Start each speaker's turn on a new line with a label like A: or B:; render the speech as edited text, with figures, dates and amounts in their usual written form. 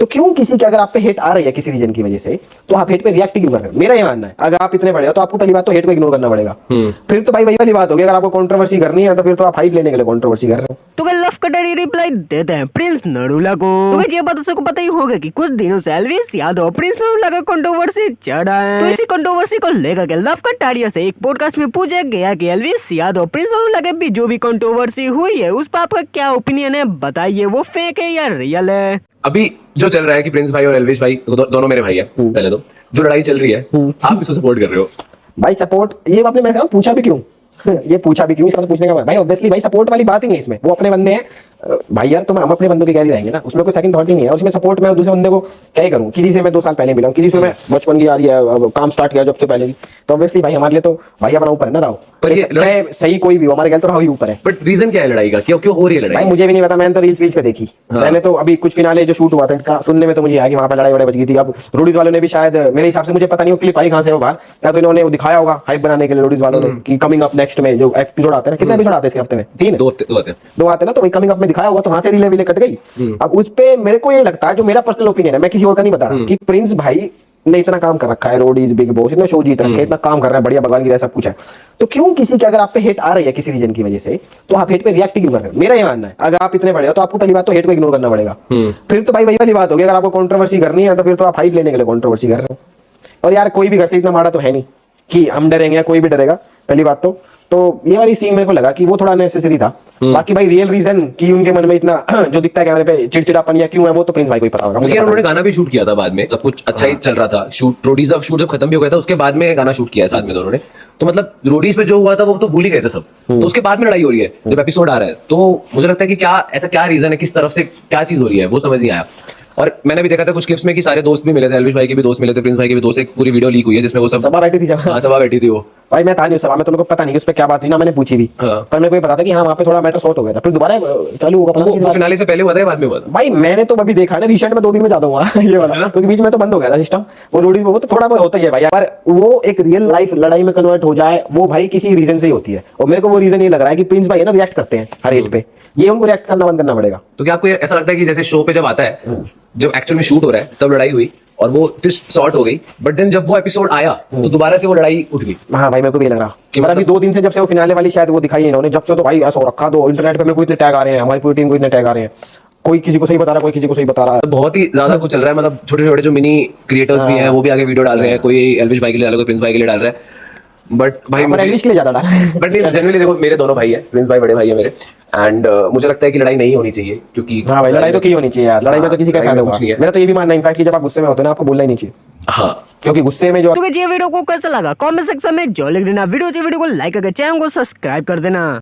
A: तो क्यों किसी की अगर आप पे हेट आ रही है किसी रीजन की वजह से, तो आप हेट पे रिएक्ट क्यों कर रहे हो? मेरा ये मानना है, अगर आप इतने बड़े हो तो आपको पहली बात तो हेट को इग्नोर करना पड़ेगा। फिर तो भाई वही वाली बात होगी, अगर आपको कंट्रोवर्सी करनी है तो फिर तो आप हाइप लेने के लिए कंट्रोवर्सी कर रहे हो।
B: तो लव कटरी रिप्लाई देते हैं प्रिंस नरूला को। तो ये बात सबको पता ही होगा कि कुछ दिनों से एल्विस यादव प्रिंस नरूला का कंट्रोवर्सी चढ़ा है। तो इसी कंट्रोवर्सी को लेकर के लव कटारिया से एक पॉडकास्ट में पूछा गया कि एल्विस यादव प्रिंस नरूला के बीच जो भी कंट्रोवर्सी हुई है उस पर आपका क्या ओपिनियन है, बताइए वो फेक है या रियल है।
C: अभी जो चल रहा है कि प्रिंस भाई और एल्विश भाई दोनों मेरे भाई है, पहले तो जो लड़ाई चल रही है आप इसको सपोर्ट कर रहे हो।
A: भाई सपोर्ट, ये आपने मैं कह रहा हूं, पूछा भी क्यों ये पूछा भी क्यों, इसका तो पूछने का भाई ऑब्वियसली भाई सपोर्ट वाली बात ही नहीं है इसमें। वो अपने बंदे हैं भाई यार, तो हम अपने बंदों के क्या रहेंगे ना, उसमें कोई सेकंड थॉट ही नहीं है। उसमें सपोर्ट मैं दूसरे बंदे को क्या ही करूं, किसी से मैं 2 साल पहले मिला हूं, किसी से मैं बचपन की यार ये काम स्टार्ट किया जब से पहले की, तो ऑब्वियसली भाई हमारे लिए तो भाई अपना ऊपर है ना राव,
C: पर ये
A: चाहे सही कोई भी हो हमारे गैल तो राव ही ऊपर है।
C: बट रीजन क्या है लड़ाई का, क्यों क्यों हो रही है लड़ाई?
A: भाई मुझे भी नहीं पता, मैंने तो रील्स पे देखी। मैंने तो अभी कुछ फिनाले जो शूट हुआ था इनका सुनने में तो मुझे आया कि वहां पर लड़ाई बच गई थी। अब रोडीज वालों ने भी शायद, मेरे हिसाब से मुझे पता नहीं वो क्लिप आई कहां से, वो बाहर या तो इन्होंने दिखाया होगा हाइप बनाने के लिए रोडीज वालों ने कि कमिंग अप नेक्स्ट में जो एपिसोड आते हैं ना, कितने एपिसोड आते हैं इसके हफ्ते में? 3
C: दो आते हैं।
A: 2 आते हैं ना, तो वही कमिंग अप में दिखाया होगा, तो वहां से रीले कट गई। अब उस पे मेरे को ये लगता है, जो मेरा पर्सनल ओपिनियन है, मैं किसी और का नहीं बता रहा, कि प्रिंस भाई ने इतना काम कर रखा है, रोडीज बिग बॉस इतने शो जीत रखे हैं, इतना काम कर रहा है, बढ़िया भगवान की तरह सब कुछ है, तो क्यों किसी की अगर आप पे हेट आ रही है किसी रीजन की वजह से, तो आप हेट पे रिएक्ट क्यों कर रहे हो? मेरा ये मानना है, अगर आप इतने बड़े हो तो आपको पहली बात तो हेट को इग्नोर करना पड़ेगा। फिर तो भाई वही वाली बात होगी, अगर आपको कंट्रोवर्सी करनी है तो फिर तो आप हाइप लेने के लिए कंट्रोवर्सी कर रहे हो। और यार कोई भी घर से इतना माड़ा तो है नहीं कि हम डरेंगे या कोई भी डरेगा, पहली बात तो ये वाली सीन मेरे को लगा कि वो थोड़ा नेसेसरी था। बाकी भाई रियल रीजन कि उनके मन में इतना जो दिखता है कैमरे पे चिड़चिड़ापन या क्यों है, वो तो प्रिंस भाई को ही पता होगा।
C: लेकिन उन्होंने गाना भी शूट किया था बाद में, सब कुछ अच्छा ही चल रहा था, शूट रोडीज का शूट जब खत्म भी हो गया था उसके बाद में गाना शूट किया है साथ में दोनों ने, तो मतलब रोडीज पे जो हुआ था वो तो भूल ही गए थे सब। तो उसके बाद में लड़ाई हो रही है जब एपिसोड आ रहा है, तो मुझे लगता है कि क्या ऐसा क्या रीजन है, किस तरफ से क्या चीज हो रही है वो समझ नहीं आया। और मैंने भी देखा था कुछ क्लिप्स में कि सारे दोस्त भी मिले थे, एल्विश भाई के भी दोस्त मिले थे, प्रिंस भाई के भी दोस्त, एक पूरी वीडियो लीक हुई है जिसमें वो सब
A: सभा बैठी थी जब।
C: हाँ सभा बैठी थी वो।
A: भाई मैं था नहीं उस सभा में, तो मेरे को पता नहीं कि उस पे क्या बात हुई ना, मैंने पूछी भी। पर मेरे को ये पता था कि हाँ वहाँ पे थोड़ा मैटर सॉर्ट हो गया था, फिर दोबारा चालू होगा, पता नहीं किस बात।
C: फिनाले से पहले हुआ था या बाद में हुआ था?
A: भाई मैंने तो अभी देखा ना रिसेंट में 2 दिन में ज्यादा हुआ ये वाला, क्योंकि बीच में तो बंद हो गया था सिस्टम। वो रोडी वो तो थोड़ा बहुत होता ही है भाई, पर वो एक रियल लाइफ लड़ाई में कन्वर्ट हो जाए वो भाई किसी रीजन से ही होती है। और मेरे को वो रीजन ये लग रहा है कि प्रिंस भाई है ना रिएक्ट करते हैं हर एट पे, ये उनको रिएक्ट करना बंद करना पड़ेगा।
C: तो क्या आपको ऐसा लगता है कि जैसे शो पे जब आता है, जब एक्चुअल में शूट हो रहा है तब लड़ाई हुई और वो फिर सॉर्ट हो गई, बट देन जब वो एपिसोड आया तो दोबारा से वो लड़ाई उठ गई?
A: हाँ भाई मेरे को भी लग रहा कि मतलब अभी 2 दिन से जब से वो फिनाले वाली शायद वो दिखाई है इन्होंने, जब से तो भाई ऐसा हो रखा, तो इंटरनेट पे मेरे को इतने टैग आ रहे हैं, हमारी पूरी टीम को इतने टैग आ रहे हैं, कोई किसी को सही बता रहा है, कोई किसी को सही बता रहा है।
C: बहुत ही ज्यादा कुछ चल रहा है, मतलब छोटे छोटे जो मिनी क्रिएटर्स भी हैं वो भी आगे वीडियो डाल रहे हैं, कोई एल्विश भाई के लिए डाल रहा है, कोई प्रिंस भाई के लिए डाल रहा है। बट भाई
A: मुझे इंग्लिश के लिए ज्यादा डाला है।
C: बट नहीं जनरली देखो, मेरे दोनों भाई है, प्रिंस भाई बड़े भाई है मेरे, एंड मुझे लगता है कि लड़ाई नहीं होनी चाहिए, क्योंकि
A: हाँ भाई लड़ाई तो की होनी चाहिए यार, लड़ाई में तो किसी का फायदा
C: कुछ नहीं है।
A: मेरा तो ये भी मानना है इनफैक्ट कि जब आप गुस्से में होते हो ना आपको बोलना ही नहीं चाहिए।
C: हाँ
A: क्योंकि गुस्से में जो
B: तो ये वीडियो को कैसा लगा कमेंट सेक्शन में जो लिख देना, वीडियो को लाइक करके चैनल को सब्सक्राइब कर देना।